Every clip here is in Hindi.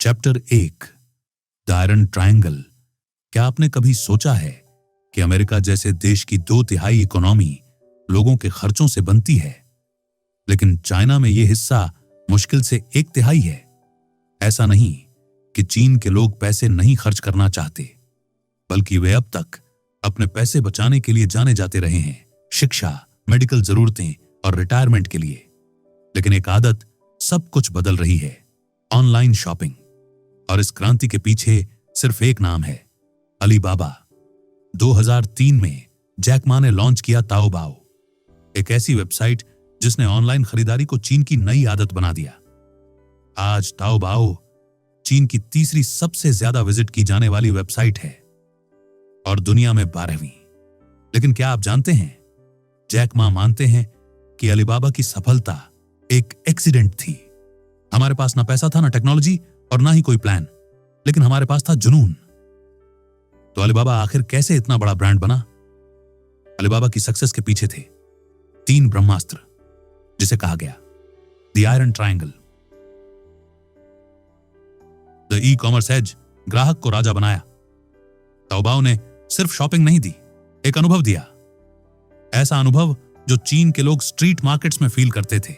Chapter 1 the iron triangle. क्या आपने कभी सोचा है कि अमेरिका जैसे देश की 2/3 इकोनॉमी लोगों के खर्चों से बनती है, लेकिन चाइना में यह हिस्सा मुश्किल से 1/3 है। ऐसा नहीं कि चीन के लोग पैसे नहीं खर्च करना चाहते, बल्कि वे अब तक अपने पैसे बचाने के लिए जाने जाते रहे हैं, शिक्षा, मेडिकल जरूरतें और रिटायरमेंट के लिए। लेकिन एक आदत सब कुछ बदल रही है, ऑनलाइन शॉपिंग। और इस क्रांति के पीछे सिर्फ एक नाम है, अलीबाबा। 2003 में जैक मा ने लॉन्च किया ताओबाओ, एक ऐसी वेबसाइट जिसने ऑनलाइन खरीदारी को चीन की नई आदत बना दिया। आज ताओबाओ चीन की तीसरी सबसे ज्यादा विजिट की जाने वाली वेबसाइट है और दुनिया में 12वीं। लेकिन क्या आप जानते हैं, जैक मा मानते हैं कि अलीबाबा की सफलता एक एक्सीडेंट थी। हमारे पास ना पैसा था, ना टेक्नोलॉजी और ना ही कोई प्लान, लेकिन हमारे पास था जुनून। तो अलीबाबा आखिर कैसे इतना बड़ा ब्रांड बना? अलीबाबा की सक्सेस के पीछे थे 3 ब्रह्मास्त्र, जिसे कहा गया the iron triangle. The e commerce age ग्राहक को राजा बनाया। ताओबाओ ने सिर्फ शॉपिंग नहीं दी, एक अनुभव दिया। ऐसा अनुभव जो चीन के लोग स्ट्रीट मार्केट्स में फील करते थे।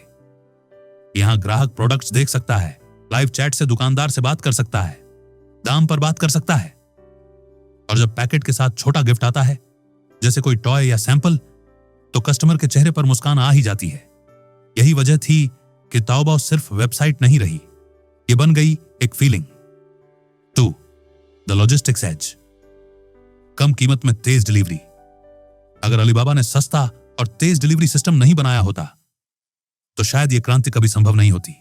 यहां ग्राहक प्रोडक्ट्स देख सकता है, लाइव चैट से दुकानदार से बात कर सकता है, दाम पर बात कर सकता है, और जब पैकेट के साथ छोटा गिफ्ट आता है, जैसे कोई टॉय या सैंपल, तो कस्टमर के चेहरे पर मुस्कान आ ही जाती है। यही वजह थी कि ताओबाओ सिर्फ वेबसाइट नहीं रही, ये बन गई एक फीलिंग। 2 द लॉजिस्टिक्स एज, कम कीमत में तेज डिलीवरी। अगर अलीबाबा ने सस्ता और तेज डिलीवरी सिस्टम नहीं बनाया होता, तो शायद यह क्रांति कभी संभव नहीं होती।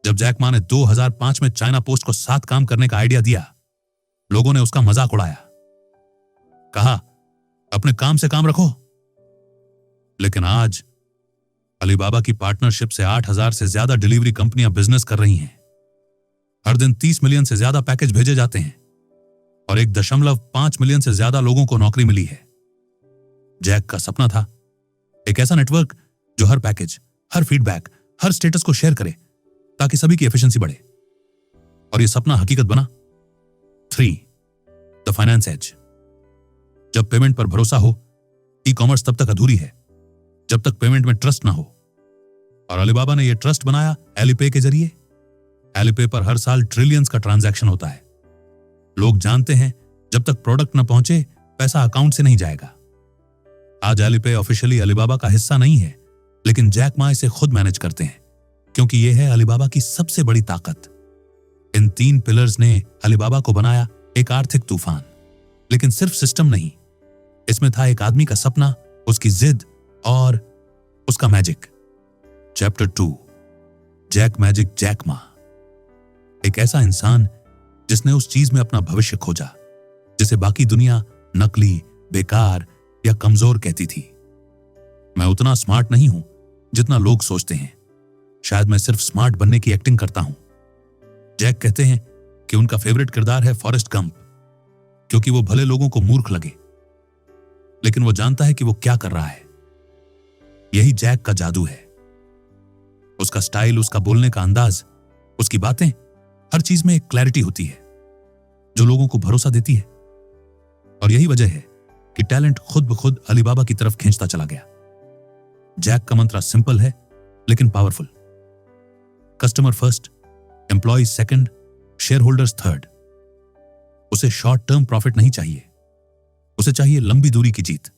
जब जैक मा ने 2005 में चाइना पोस्ट को साथ काम करने का आइडिया दिया, लोगों ने उसका मजाक उड़ाया, कहा अपने काम से काम रखो। लेकिन आज अलीबाबा की पार्टनरशिप से 8,000 से ज्यादा डिलीवरी कंपनियां बिजनेस कर रही हैं। हर दिन 30 मिलियन से ज्यादा पैकेज भेजे जाते हैं और 1.5 मिलियन से ज्यादा लोगों को नौकरी मिली है। जैक का सपना था एक ऐसा नेटवर्क जो हर पैकेज, हर फीडबैक, हर स्टेटस को शेयर करे, ताकि सभी की एफिशिएंसी बढ़े। और यह सपना हकीकत बना। 3 द फाइनेंस एज, जब पेमेंट पर भरोसा हो, ई कॉमर्स तब तक अधूरी है जब तक पेमेंट में ट्रस्ट ना हो। और अलीबाबा ने यह ट्रस्ट बनाया एलीपे के जरिए। एलीपे पर हर साल ट्रिलियंस का ट्रांजैक्शन होता है। लोग जानते हैं जब तक प्रोडक्ट न पहुंचे, पैसा अकाउंट से नहीं जाएगा। आज एलीपे ऑफिशियली अलीबाबा का हिस्सा नहीं है, लेकिन जैक मा इसे खुद मैनेज करते हैं, क्योंकि यह है अलीबाबा की सबसे बड़ी ताकत। इन 3 पिलर्स ने अलीबाबा को बनाया एक आर्थिक तूफान। लेकिन सिर्फ सिस्टम नहीं, इसमें था एक आदमी का सपना, उसकी जिद और उसका magic. Chapter 2 Jack magic Jack Ma, एक ऐसा इंसान जिसने उस चीज में अपना भविष्य खोजा जिसे बाकी दुनिया नकली, बेकार या कमजोर कहती थी। मैं उतना स्मार्ट नहीं हूं जितना लोग सोचते हैं, शायद मैं सिर्फ स्मार्ट बनने की एक्टिंग करता हूं। जैक कहते हैं कि उनका फेवरेट किरदार है फॉरेस्ट गंप, क्योंकि वो भले लोगों को मूर्ख लगे, लेकिन वो जानता है कि वो क्या कर रहा है। यही जैक का जादू है। उसका स्टाइल, उसका बोलने का अंदाज, उसकी बातें, हर चीज में एक क्लैरिटी होती है जो लोगों को भरोसा देती है। और यही वजह है कि टैलेंट खुद ब खुद अलीबाबा की तरफ खींचता चला गया। जैक का मंत्र सिंपल है लेकिन powerful. Customer first, employ second, share holders third. उसे शॉर्ट टर्म प्रॉफिट नहीं चाहिए, उसे चाहिए लंबी दूरी की जीत।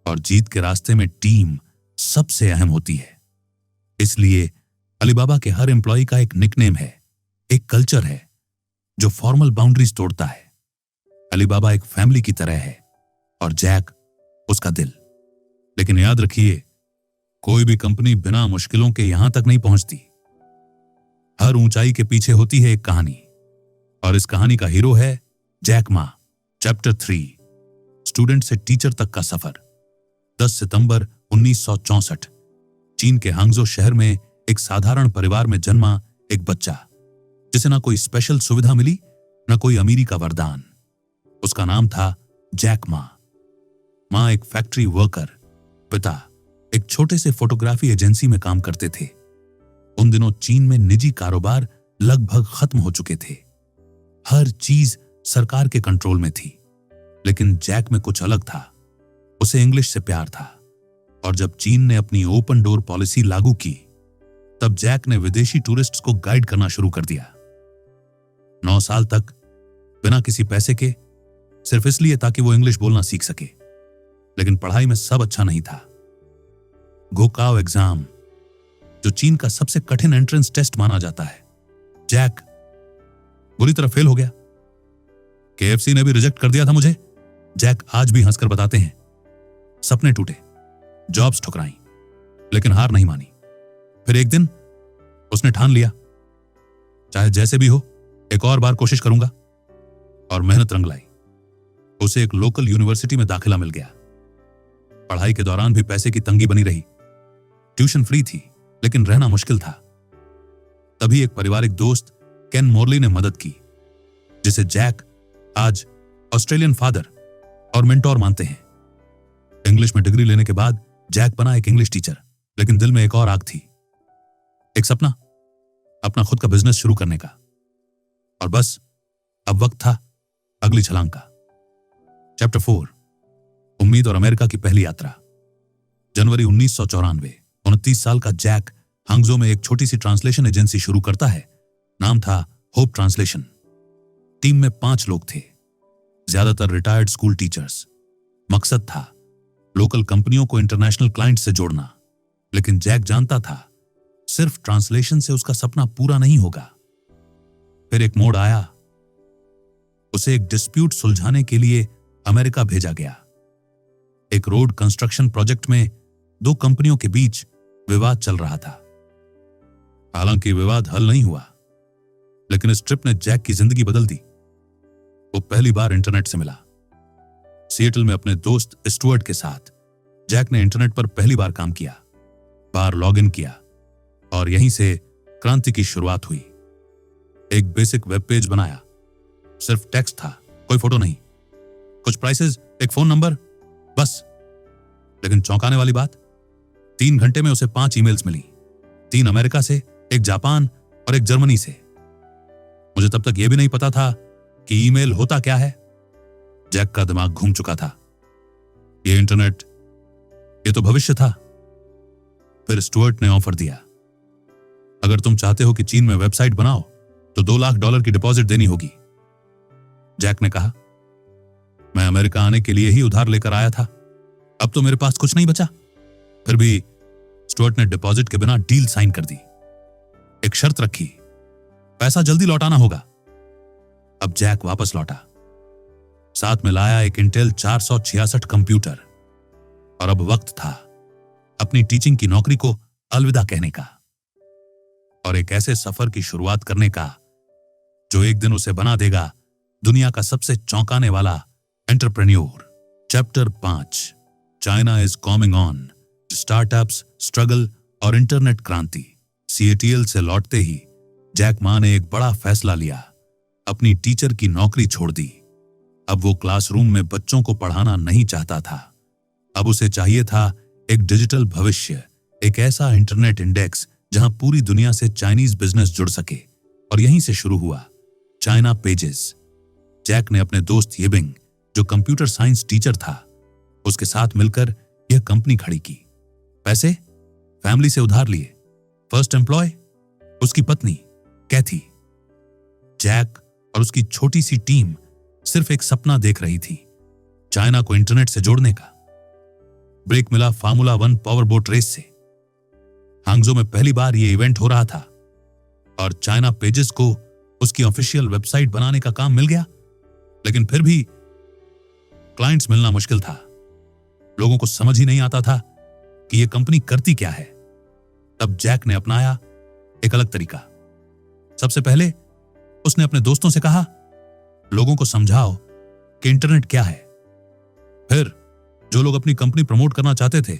और जीत के रास्ते में टीम सबसे अहम होती है। इसलिए अलीबाबा के हर एम्प्लॉय का एक निकनेम है, एक कल्चर है जो फॉर्मल बाउंड्रीज तोड़ता है। अलीबाबा एक फैमिली की तरह है और जैक उसका दिल। लेकिन याद रखिए, कोई भी कंपनी बिना मुश्किलों के यहां तक नहीं पहुंचती। हर ऊंचाई के पीछे होती है एक कहानी, और इस कहानी का हीरो है जैक मा। चैप्टर 3 स्टूडेंट से टीचर तक का सफर। 10 सितंबर 1964 चीन के हांगजो शहर में एक साधारण परिवार में जन्मा एक बच्चा, जिसे ना कोई स्पेशल सुविधा मिली, ना कोई अमीरी का वरदान। उसका नाम था जैक मा। मां एक फैक्ट्री वर्कर, पिता एक छोटे से फोटोग्राफी एजेंसी में काम करते थे। उन दिनों चीन में निजी कारोबार लगभग खत्म हो चुके थे। हर चीज सरकार के कंट्रोल में थी, लेकिन जैक में कुछ अलग था। उसे इंग्लिश से प्यार था, और जब चीन ने अपनी ओपन डोर पॉलिसी लागू की, तब जैक ने विदेशी टूरिस्ट्स को गाइड करना शुरू कर दिया। 9 साल तक बिना किसी पैसे के, सिर्फ इसलिए ताकि वो इंग्लिश बोलना सीख सके। लेकिन पढ़ाई में सब अच्छा नहीं था। गोकाओ एग्जाम, जो चीन का सबसे कठिन एंट्रेंस टेस्ट माना जाता है, जैक बुरी तरह फेल हो गया। केएफसी ने भी रिजेक्ट कर दिया था मुझे, जैक आज भी हंसकर बताते हैं। सपने टूटे, जॉब्स ठुकराई, लेकिन हार नहीं मानी। फिर एक दिन उसने ठान लिया, चाहे जैसे भी हो एक और बार कोशिश करूंगा, और मेहनत रंग लाई। उसे एक लोकल यूनिवर्सिटी में दाखिला मिल गया। पढ़ाई के दौरान भी पैसे की तंगी बनी रही। ट्यूशन फ्री थी, लेकिन रहना मुश्किल था। तभी एक पारिवारिक दोस्त केन मोरली ने मदद की, जिसे जैक आज ऑस्ट्रेलियन फादर और मेंटोर मानते हैं। इंग्लिश में डिग्री लेने के बाद जैक बना एक इंग्लिश टीचर, लेकिन दिल में एक और आग थी, एक सपना, अपना खुद का बिजनेस शुरू करने का। और बस अब वक्त था अगली छलांग का। चैप्टर 4, उम्मीद और अमेरिका की पहली यात्रा। जनवरी 1994। 29 साल का जैक हांगजो में एक छोटी सी ट्रांसलेशन एजेंसी शुरू करता है। नाम था होप ट्रांसलेशन। टीम में 5 लोग थे, ज्यादातर रिटायर्ड स्कूल टीचर्स। मकसद था लोकल कंपनियों को इंटरनेशनल क्लाइंट से जोड़ना। लेकिन जैक जानता था सिर्फ ट्रांसलेशन से उसका सपना पूरा नहीं होगा। फिर एक मोड़ आया। उसे एक डिस्प्यूट सुलझाने के लिए अमेरिका भेजा गया। एक रोड कंस्ट्रक्शन प्रोजेक्ट में 2 कंपनियों के बीच विवाद चल रहा था। हालांकि विवाद हल नहीं हुआ, लेकिन इस ट्रिप ने जैक की जिंदगी बदल दी। वो पहली बार इंटरनेट से मिला। सिएटल में अपने दोस्त स्टुअर्ट के साथ जैक ने इंटरनेट पर पहली बार काम किया, बार लॉग इन किया, और यहीं से क्रांति की शुरुआत हुई। एक बेसिक वेब पेज बनाया, सिर्फ टेक्स्ट था, कोई फोटो नहीं, कुछ प्राइसेस, एक फोन नंबर, बस। लेकिन चौंकाने वाली बात, 3 घंटे में उसे 5 ईमेल्स मिली। 3 अमेरिका से, एक जापान और एक जर्मनी से। मुझे तब तक यह भी नहीं पता था कि ईमेल होता क्या है। जैक का दिमाग घूम चुका था। ये इंटरनेट, ये तो भविष्य था। फिर स्टुअर्ट ने ऑफर दिया, अगर तुम चाहते हो कि चीन में वेबसाइट बनाओ तो $2 लाख की डिपॉजिट देनी होगी। जैक ने कहा, मैं अमेरिका आने के लिए ही उधार लेकर आया था, अब तो मेरे पास कुछ नहीं बचा। फिर भी स्टुअर्ट ने डिपॉजिट के बिना डील साइन कर दी। एक शर्त रखी, पैसा जल्दी लौटाना होगा। अब जैक वापस लौटा, साथ में लाया एक इंटेल 466 कंप्यूटर। और अब वक्त था अपनी टीचिंग की नौकरी को अलविदा कहने का, और एक ऐसे सफर की शुरुआत करने का जो एक दिन उसे बना देगा दुनिया का सबसे चौंकाने वाला entrepreneur. Chapter 5, China is coming on, startups, struggle और इंटरनेट क्रांति। सीएटीएल से लौटते ही जैक मा ने एक बड़ा फैसला लिया, अपनी टीचर की नौकरी छोड़ दी। अब वो क्लासरूम में बच्चों को पढ़ाना नहीं चाहता था। अब उसे चाहिए था एक डिजिटल भविष्य, एक ऐसा इंटरनेट इंडेक्स जहां पूरी दुनिया से चाइनीज बिजनेस जुड़ सके। और यहीं से शुरू हुआ चाइना पेजेस। जैक ने अपने दोस्त येबिंग, जो कंप्यूटर साइंस टीचर था, उसके साथ मिलकर यह कंपनी खड़ी की। पैसे फैमिली से उधार लिए। फर्स्ट एम्प्लॉय उसकी पत्नी कैथी। जैक और उसकी छोटी सी टीम सिर्फ एक सपना देख रही थी, चाइना को इंटरनेट से जोड़ने का। ब्रेक मिला फार्मूला 1 पावर बोट रेस से। हांगजो में पहली बार यह इवेंट हो रहा था, और चाइना पेजेस को उसकी ऑफिशियल वेबसाइट बनाने का काम मिल गया। लेकिन फिर भी क्लाइंट्स मिलना मुश्किल था। लोगों को समझ ही नहीं आता था कि यह कंपनी करती क्या है। तब जैक ने अपनाया एक अलग तरीका। सबसे पहले उसने अपने दोस्तों से कहा, लोगों को समझाओ कि इंटरनेट क्या है। फिर जो लोग अपनी कंपनी प्रमोट करना चाहते थे,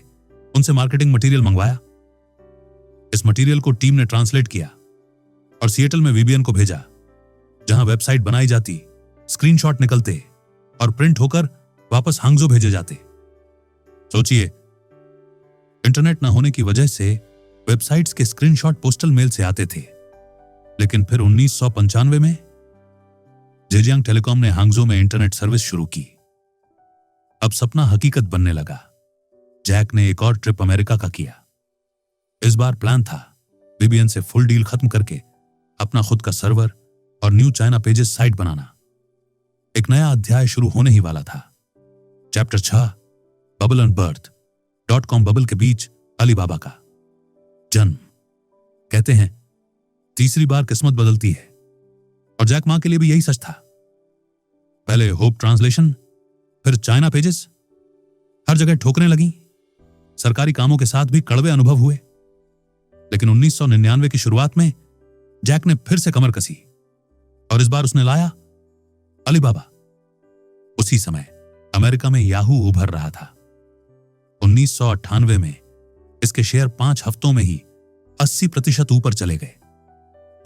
उनसे मार्केटिंग मटेरियल मंगवाया। इस मटेरियल को टीम ने ट्रांसलेट किया और सिएटल में वीबीएन को भेजा, जहां वेबसाइट बनाई जाती, स्क्रीनशॉट निकलते और प्रिंट होकर वापस हांगजो भेजे जाते। सोचिए, इंटरनेट न होने की वजह से वेबसाइट्स के स्क्रीनशॉट पोस्टल मेल से आते थे, लेकिन फिर 1995 में जेजियांग टेलीकॉम ने हांगजो में इंटरनेट सर्विस शुरू की। अब सपना हकीकत बनने लगा। जैक ने एक और ट्रिप अमेरिका का किया। इस बार प्लान था वीबीएन से फुल डील खत्म करके अपना खुद का सर्वर और न्यू चाइना पेजेस साइट बनाना। एक नया अध्याय शुरू होने ही वाला था। Chapter 6 bubble and birth. .com bubble के बीच अलीबाबा का जन्म। कहते हैं तीसरी बार किस्मत बदलती है, और जैक मा के लिए भी यही सच था। पहले होप ट्रांसलेशन, फिर चाइना पेजेस। हर जगह ठोकरें लगी। सरकारी कामों के साथ भी कड़वे अनुभव हुए। लेकिन 1999 की शुरुआत में जैक ने फिर से कमर कसी, और इस बार उसने लाया अलीबाबा। उसी समय अमेरिका में याहू उभर रहा था। 1998 में इसके शेयर 5 हफ्तों में ही 80% ऊपर चले गए।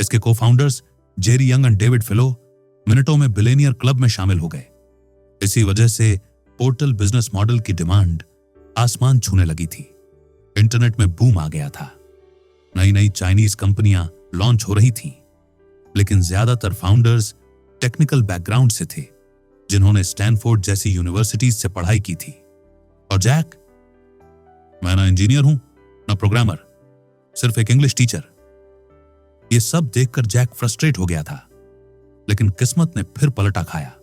इसके co-founders Jerry young and David फिलो मिनटों में बिलियनियर क्लब में शामिल हो गए। इसी वजह से पोर्टल बिजनेस मॉडल की डिमांड आसमान छूने लगी थी। इंटरनेट में बूम आ गया था। नई नई चाइनीज कंपनियां लॉन्च हो रही थीं, लेकिन ज्यादातर फाउंडर्स टेक्निकल बैकग्राउंड से थे, जिन्होंने स्टैनफोर्ड जैसी यूनिवर्सिटीज से पढ़ाई की थी। और जैक, मैं ना इंजीनियर हूं ना प्रोग्रामर, सिर्फ एक इंग्लिश टीचर। यह सब देखकर जैक फ्रस्ट्रेट हो गया था। लेकिन किस्मत ने फिर पलटा खाया।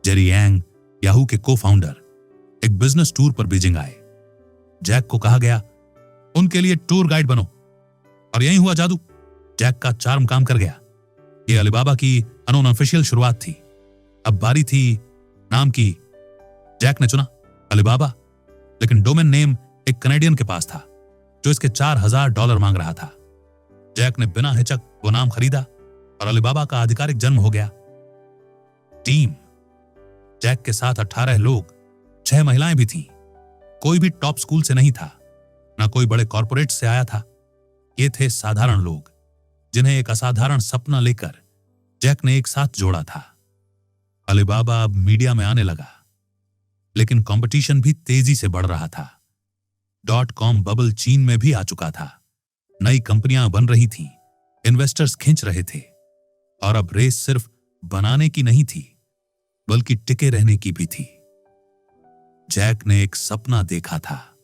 जेरी यांग, याहू के को-फाउंडर, एक बिजनेस टूर पर बीजिंग आए। जैक को कहा गया उनके लिए टूर गाइड बनो, और यही हुआ जादू। जैक का चार्म काम कर गया। यह अलीबाबा की अनऑफिशियल शुरुआत थी। अब बारी थी नाम की। जैक ने चुना अलीबाबा, लेकिन डोमेन नेम एक कनेडियन के पास था जो इसके $4000 मांग रहा था। जैक ने बिना हिचक वो नाम खरीदा और अलीबाबा का आधिकारिक जन्म हो गया। टीम। जैक के साथ 18 लोग, 6 महिलाएं भी थीं। कोई भी टॉप स्कूल से नहीं था, ना कोई बड़े कॉर्पोरेट से आया था। ये थे साधारण लोग, जिन्हें एक असाधारण सपना लेकर जैक ने एक साथ जोड़ा था। अलीबाबा अब मीडिया में आने लगा, लेकिन कंपटीशन भी तेजी से बढ़ रहा था। .com बबल चीन में भी आ चुका था। नई कंपनियां बन रही थीं, इन्वेस्टर्स खींच रहे थे, और अब रेस सिर्फ बनाने की नहीं थी, बल्कि टिके रहने की भी थी। जैक ने एक सपना देखा था,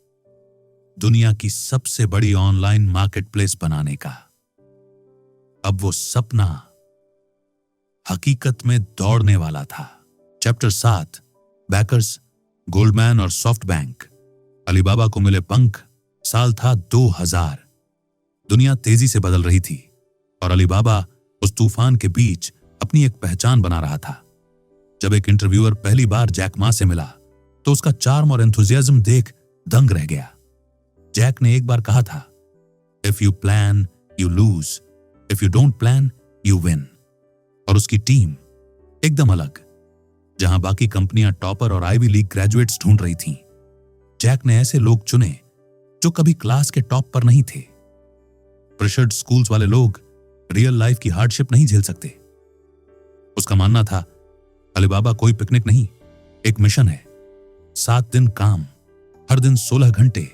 दुनिया की सबसे बड़ी ऑनलाइन मार्केटप्लेस बनाने का। अब वो सपना हकीकत में दौड़ने वाला था। चैप्टर 7 बैकर्स, गोल्डमैन और सॉफ्ट बैंक। अलीबाबा को मिले पंख। साल था 2000। दुनिया तेजी से बदल रही थी, और अलीबाबा उस तूफान के बीच अपनी एक पहचान बना रहा था। जब एक इंटरव्यूअर पहली बार जैक मा से मिला, तो उसका चार्म और एंथुजियाज्म देख दंग रह गया। जैक ने एक बार कहा था, if you plan you lose, if you don't plan you win. और उसकी टीम एकदम अलग। जहां बाकी कंपनियां टॉपर और आईवी लीग ग्रेजुएट्स ढूंढ रही थीं, जैक ने ऐसे लोग चुने जो कभी क्लास के टॉप पर नहीं थे। प्रेशर्ड स्कूल्स वाले लोग रियल लाइफ की हार्डशिप नहीं झेल सकते। उसका मानना था अलीबाबा कोई पिकनिक नहीं, एक मिशन है। 7 दिन काम, हर दिन 16 घंटे,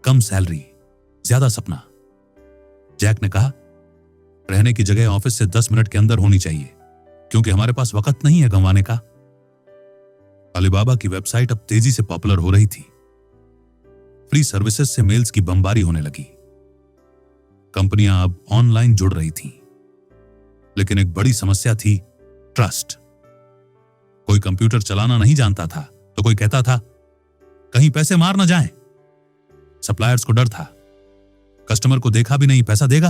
कम सैलरी, ज्यादा सपना। जैक ने कहा, रहने की जगह ऑफिस से 10 मिनट के अंदर होनी चाहिए, क्योंकि हमारे पास वक्त नहीं है गंवाने का। अलीबाबा की वेबसाइट अब तेजी से पॉपुलर हो रही थी। फ्री सर्विसेज से मेल्स की बमबारी होने लगी। कंपनियां अब ऑनलाइन जुड़ रही थीं। लेकिन एक बड़ी समस्या थी ट्रस्ट। कोई कंप्यूटर चलाना नहीं जानता था, तो कोई कहता था कहीं पैसे मार ना जाएं। सप्लायर्स को डर था, कस्टमर को देखा भी नहीं पैसा देगा,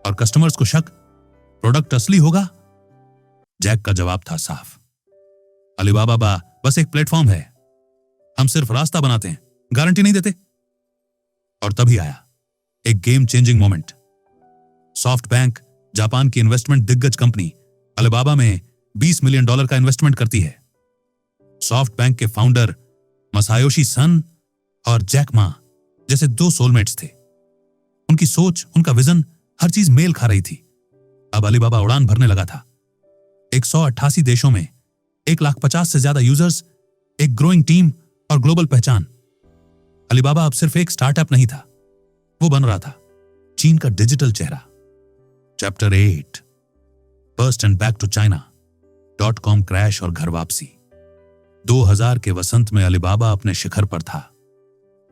और कस्टमर्स को शक प्रोडक्ट असली होगा। जैक का जवाब था साफ, अलीबाबा बस एक प्लेटफॉर्म है, हम सिर्फ रास्ता बनाते हैं, गारंटी नहीं देते। और तभी आया एक game changing moment. Soft bank, Japan की इन्वेस्टमेंट दिग्गज कंपनी, अलीबाबा में $20 मिलियन का इन्वेस्टमेंट करती है। सॉफ्ट बैंक के फाउंडर मसायोशी सन और जैक मा जैसे 2 सोलमेट्स थे। उनकी सोच, उनका विजन, हर चीज मेल खा रही थी। अब अलीबाबा उड़ान भरने लगा था। 188 देशों में 1,50,000 से ज्यादा यूजर्स, एक ग्रोइंग टीम और ग्लोबल पहचान। अलीबाबा अब सिर्फ एक स्टार्टअप नहीं था, वो बन रहा था चीन का डिजिटल चेहरा। Chapter 8 first and back to China, .com crash और घर वापसी। 2000 के वसंत में अलीबाबा अपने शिखर पर था।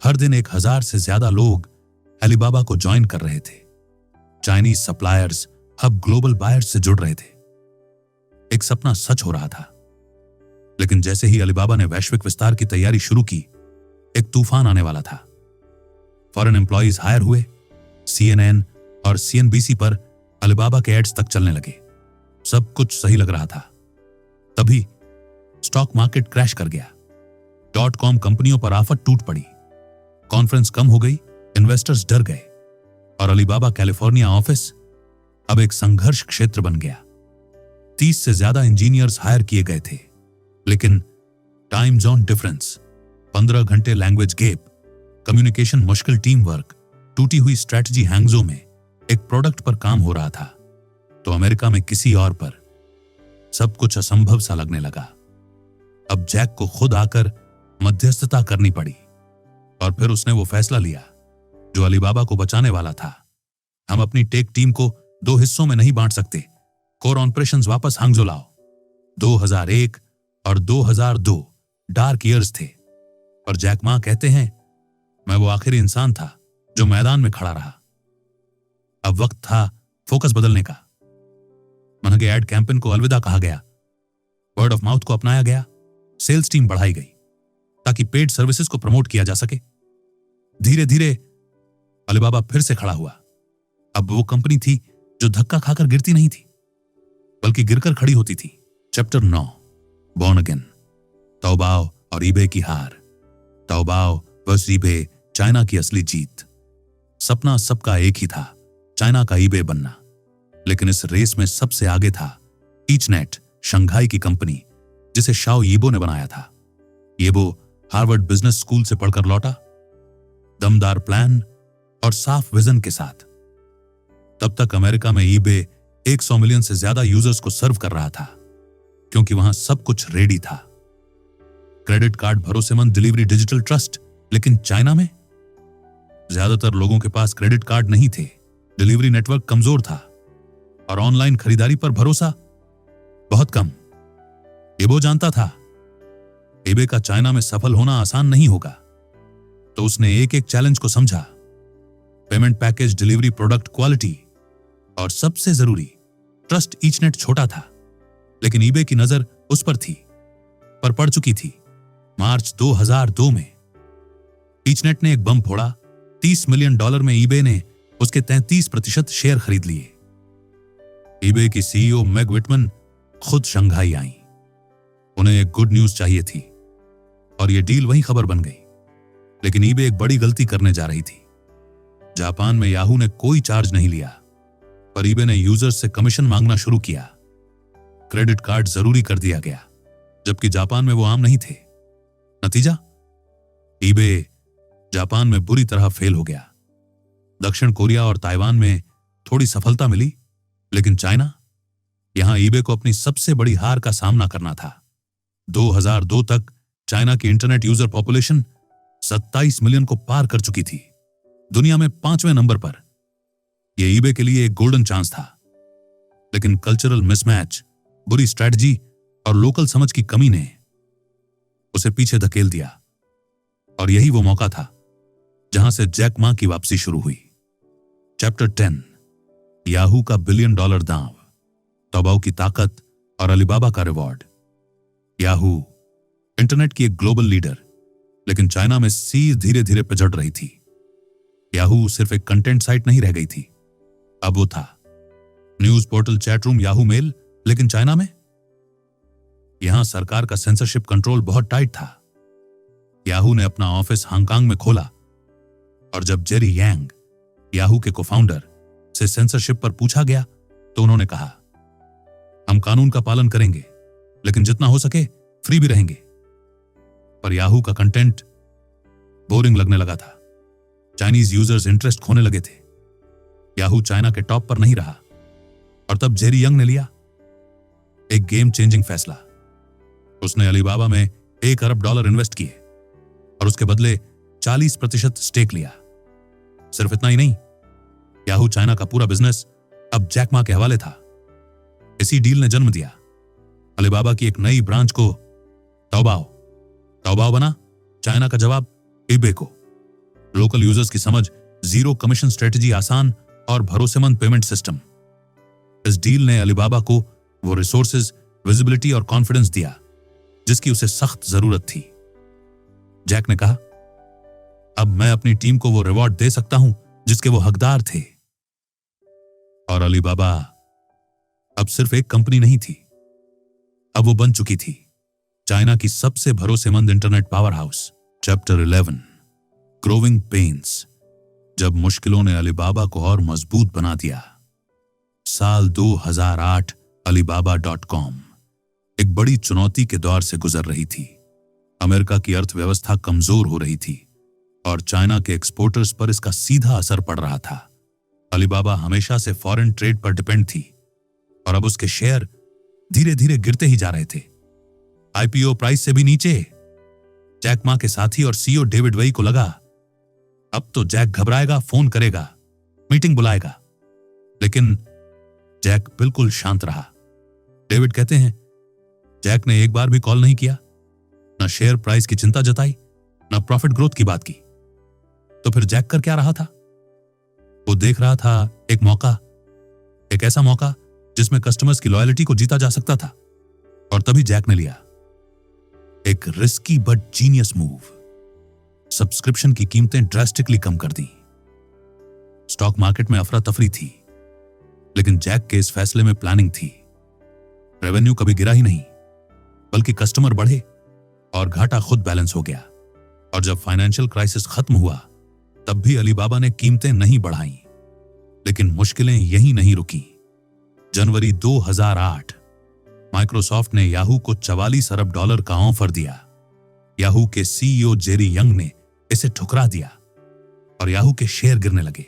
हर दिन 1000 से ज्यादा लोग अलीबाबा को ज्वाइन कर रहे थे। चाइनीज सप्लायर्स अब ग्लोबल बायर्स से जुड़ रहे थे। एक सपना सच हो रहा था। लेकिन जैसे ही अलीबाबा ने वैश्विक विस्तार की तैयारी शुरू की, एक तूफान आने वाला था। फॉरेन एम्प्लॉइज हायर हुए। CNN और CNBC पर अलीबाबा के एड्स तक चलने लगे। सब कुछ सही लग रहा था। तभी स्टॉक मार्केट क्रैश कर गया। .com कंपनियों पर आफत टूट पड़ी। कॉन्फ्रेंस कम हो गई, इन्वेस्टर्स डर गए और अलीबाबा कैलिफोर्निया ऑफिस अब एक संघर्ष क्षेत्र बन गया। 30 से ज्यादा इंजीनियर्स हायर किए गए थे, लेकिन टाइम जोन डिफरेंस, 15 घंटे लैंग्वेज गैप, कम्युनिकेशन मुश्किल, टीम वर्क, टूटी हुई स्ट्रेटजी, हैंगजो में एक प्रोडक्ट पर काम हो रहा था तो अमेरिका में किसी और पर। सब कुछ असंभव सा लगने लगा। अब जैक को खुद आकर मध्यस्थता करनी पड़ी और फिर उसने वो फैसला लिया जो अलीबाबा को बचाने वाला था। हम अपनी टेक टीम को 2 हिस्सों में नहीं बांट सकते। कोर ऑपरेशंस वापस हांगजो लाओ। 2001 और 2002 डार्क ईयर्स थे, पर जैक मा कहते हैं, मैं वो आखिरी इंसान था जो मैदान में खड़ा रहा। अब वक्त था फोकस बदलने का। मनगे एड कैंपेन को अलविदा कहा गया। वर्ड ऑफ माउथ को अपनाया गया। सेल्स टीम बढ़ाई गई ताकि पेड सर्विसेज को प्रमोट किया जा सके। धीरे धीरे अलीबाबा फिर से खड़ा हुआ। अब वो कंपनी थी जो धक्का खाकर गिरती नहीं थी, बल्कि गिरकर खड़ी होती थी। चैप्टर 9 बॉर्न अगेन, ताओबाओ और ईबे की हार। ताओबाओ वर्सेस ईबे, चाइना की असली जीत। सपना सबका एक ही था, चाइना का ईबे बनना। लेकिन इस रेस में सबसे आगे था ईचनेट, शंघाई की कंपनी जिसे शाओ यीबो ने बनाया था। येबो हार्वर्ड बिजनेस स्कूल से पढ़कर लौटा, दमदार प्लान और साफ विजन के साथ। तब तक अमेरिका में ईबे 100 मिलियन से ज्यादा यूजर्स को सर्व कर रहा था, क्योंकि वहां सब कुछ रेडी था। क्रेडिट कार्ड, भरोसेमंद डिलीवरी, डिजिटल ट्रस्ट। लेकिन चाइना में ज्यादातर लोगों के पास क्रेडिट कार्ड नहीं थे, डिलीवरी नेटवर्क कमजोर था और ऑनलाइन खरीदारी पर भरोसा बहुत कम। येबो जानता था ईबे का चाइना में सफल होना आसान नहीं होगा, तो उसने एक एक चैलेंज को समझा। Payment package, delivery, product quality और सबसे जरूरी ट्रस्ट। ईचनेट छोटा था, लेकिन ईबे की नजर उस पर थी, पर पड़ चुकी थी। मार्च 2002 में ईचनेट ने एक बम फोड़ा। $30 मिलियन में ईबे ने उसके 33% शेयर खरीद लिए। ईबे की CEO मेग विटमन खुद शंघाई आई। उन्हें एक गुड न्यूज चाहिए थी और यह डील वही खबर बन गई। लेकिन ईबे एक बड़ी गलती करने जा रही थी। जापान में याहू ने कोई चार्ज नहीं लिया, पर ईबे ने यूजर्स से कमीशन मांगना शुरू किया। क्रेडिट कार्ड जरूरी कर दिया गया, जबकि जापान में वो आम नहीं थे। नतीजा, ईबे जापान में बुरी तरह फेल हो गया। दक्षिण कोरिया और ताइवान में थोड़ी सफलता मिली, लेकिन चाइना, यहां ईबे को अपनी सबसे बड़ी हार का सामना करना था। 2002 तक चाइना की इंटरनेट यूजर पॉपुलेशन 27 मिलियन को पार कर चुकी थी, दुनिया में 5वें नंबर पर। यह ईबे के लिए एक गोल्डन चांस था, लेकिन कल्चरल मिसमैच, बुरी स्ट्रैटेजी और लोकल समझ की कमी ने उसे पीछे धकेल दिया। और यही वो मौका था जहां से जैक मा की वापसी शुरू हुई। चैप्टर 10 याहू का $1 बिलियन दांव, ताओबाओ की ताकत और अलीबाबा का रिवॉर्ड। याहू इंटरनेट की एक ग्लोबल लीडर, लेकिन चाइना में सीज धीरे धीरे पिछड़ रही थी। याहू सिर्फ एक कंटेंट साइट नहीं रह गई थी, अब वो था news portal, chat room, Yahoo mail. लेकिन चाइना में यहां सरकार का सेंसरशिप कंट्रोल बहुत टाइट था। याहू ने अपना ऑफिस हांगकांग में खोला, और जब जेरी यांग, याहू के कोफाउंडर, से सेंसरशिप पर पूछा गया तो उन्होंने कहा, हम कानून का पालन करेंगे, लेकिन जितना हो सके फ्री भी रहेंगे। पर याहू का कंटेंट बोरिंग लगने लगा था। चाइनीज यूजर्स इंटरेस्ट खोने लगे थे। याहू चाइना के टॉप पर नहीं रहा। और तब जेरी यंग ने लिया एक गेम चेंजिंग फैसला। उसने अलीबाबा में $1 अरब इन्वेस्ट किए और उसके बदले 40% स्टेक लिया। सिर्फ इतना ही नहीं, याहू चाइना का पूरा बिजनेस अब जैक मा के हवाले था। इसी डील ने जन्म दिया अलीबाबा की एक नई ब्रांच को, ताओबाओ। ताओबाओ बना चाइना का जवाब ईबे को। लोकल यूजर्स की समझ, जीरो कमीशन स्ट्रेटजी, आसान और भरोसेमंद पेमेंट सिस्टम। इस डील ने अलीबाबा को वो रिसोर्सेज, विजिबिलिटी और कॉन्फिडेंस दिया जिसकी उसे सख्त जरूरत थी। जैक ने कहा, अब मैं अपनी टीम को वो रिवॉर्ड दे सकता हूं जिसके वो हकदार थे। और अलीबाबा अब सिर्फ एक कंपनी नहीं थी, अब वो बन चुकी थी चाइना की सबसे भरोसेमंद internet power house. Chapter 11, growing pains. जब मुश्किलों ने अलीबाबा को और मजबूत बना दिया। साल 2008 alibaba.com एक बड़ी चुनौती के दौर से गुजर रही थी। अमेरिका की अर्थव्यवस्था कमजोर हो रही थी और चाइना के एक्सपोर्टर्स पर इसका सीधा असर पड़ रहा था। अलीबाबा हमेशा से फॉरेन ट्रेड पर डिपेंड थी और अब उसके शेयर धीरे धीरे गिरते ही जा रहे थे, आईपीओ प्राइस से भी नीचे। जैक मा के साथी और सीईओ डेविड वेई को लगा, अब तो जैक घबराएगा, फोन करेगा, मीटिंग बुलाएगा। लेकिन जैक बिल्कुल शांत रहा। डेविड कहते हैं, जैक ने एक बार भी कॉल नहीं किया, न शेयर प्राइस की चिंता जताई, न प्रॉफिट ग्रोथ की बात की। तो फिर जैक कर क्या रहा था? वो देख रहा था एक मौका, एक ऐसा मौका जिसमें कस्टमर्स की लॉयल्टी को जीता जा सकता था। और तभी जैक ने लिया एक risky but genius move. Subscription की कीमतें ड्रास्टिकली कम कर दी। स्टॉक मार्केट में अफरा तफरी थी, लेकिन जैक के इस फैसले में प्लानिंग थी। रेवेन्यू कभी गिरा ही नहीं, बल्कि कस्टमर बढ़े और घाटा खुद बैलेंस हो गया। और जब फाइनेंशियल क्राइसिस खत्म हुआ, तब भी अलीबाबा ने कीमतें नहीं बढ़ाई। लेकिन मुश्किलें यहीं नहीं रुकी। जनवरी 2008 माइक्रोसॉफ्ट ने याहू को $44 अरब का ऑफर दिया। याहू के सीईओ जेरी यंग ने इसे ठुकरा दिया और याहू के शेयर गिरने लगे।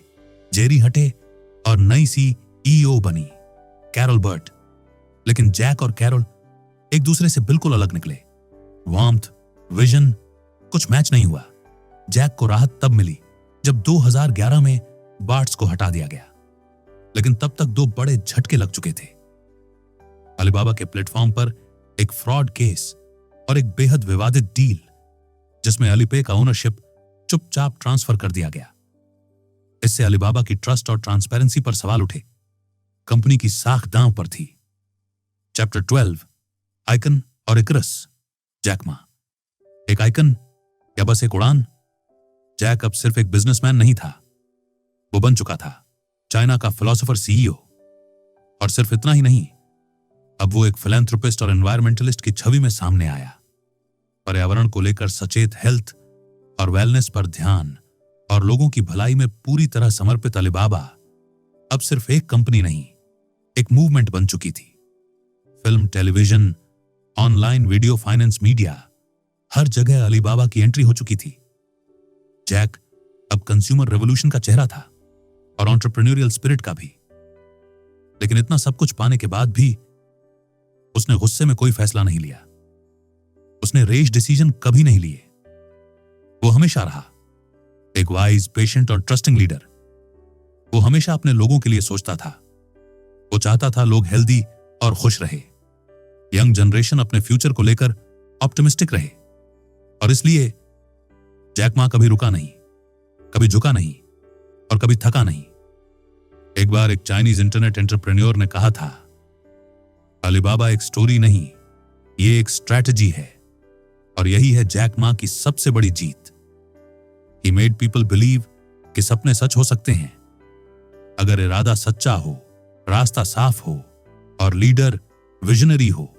जेरी हटे और नई सीईओ बनी कैरोल बर्ट। लेकिन जैक और कैरोल एक दूसरे से बिल्कुल अलग निकले। वार्मथ, विजन कुछ मैच नहीं हुआ। जैक को राहत तब मिली जब 2011 में बार्ट्स को हटा दिया गया, लेकिन तब तक दो बड़े झटके लग चुके थे। अलीबाबा के प्लेटफॉर्म पर एक फ्रॉड केस और एक बेहद विवादित डील जिसमें अलीपे का ओनरशिप चुपचाप ट्रांसफर कर दिया गया। इससे अलीबाबा की ट्रस्ट और ट्रांसपेरेंसी पर सवाल उठे। कंपनी की साख दांव पर थी। चैप्टर 12, आइकन और इकरस। जैक मा एक आइकन या बस एक उड़ान? जैक अब सिर्फ एक बिजनेसमैन नहीं था, वो बन चुका था चाइना का फिलोसोफर सीईओ। और सिर्फ इतना ही नहीं, अब वो एक फिलैंथ्रोपिस्ट और एनवायरमेंटलिस्ट की छवि में सामने आया। पर्यावरण को लेकर सचेत, हेल्थ और वेलनेस पर ध्यान और लोगों की भलाई में पूरी तरह समर्पित अलीबाबा अब सिर्फ एक कंपनी नहीं, एक मूवमेंट बन चुकी थी। Film, television, online video, finance, media, हर जगह अलीबाबा की एंट्री हो चुकी थी। जैक अब कंज्यूमर रेवोल्यूशन का चेहरा था और एंटरप्रेन्योरियल स्पिरिट का भी। लेकिन इतना सब कुछ पाने के बाद भी उसने गुस्से में कोई फैसला नहीं लिया। उसने रेश डिसीजन कभी नहीं लिए। वो हमेशा रहा एक वाइज, पेशेंट और ट्रस्टिंग लीडर। वो हमेशा अपने लोगों के लिए सोचता था। वो चाहता था लोग हेल्दी और खुश रहे, यंग जनरेशन अपने फ्यूचर को लेकर ऑप्टिमिस्टिक रहे। और इसलिए जैक मा कभी रुका नहीं, कभी झुका नहीं और कभी थका नहीं। एक बार एक चाइनीज इंटरनेट एंटरप्रेन्योर ने कहा था, अलीबाबा एक स्टोरी नहीं, ये एक स्ट्रैटेजी है। और यही है जैक मा की सबसे बड़ी जीत। He made people believe कि सपने सच हो सकते हैं अगर इरादा सच्चा हो, रास्ता साफ हो और लीडर विजनरी हो।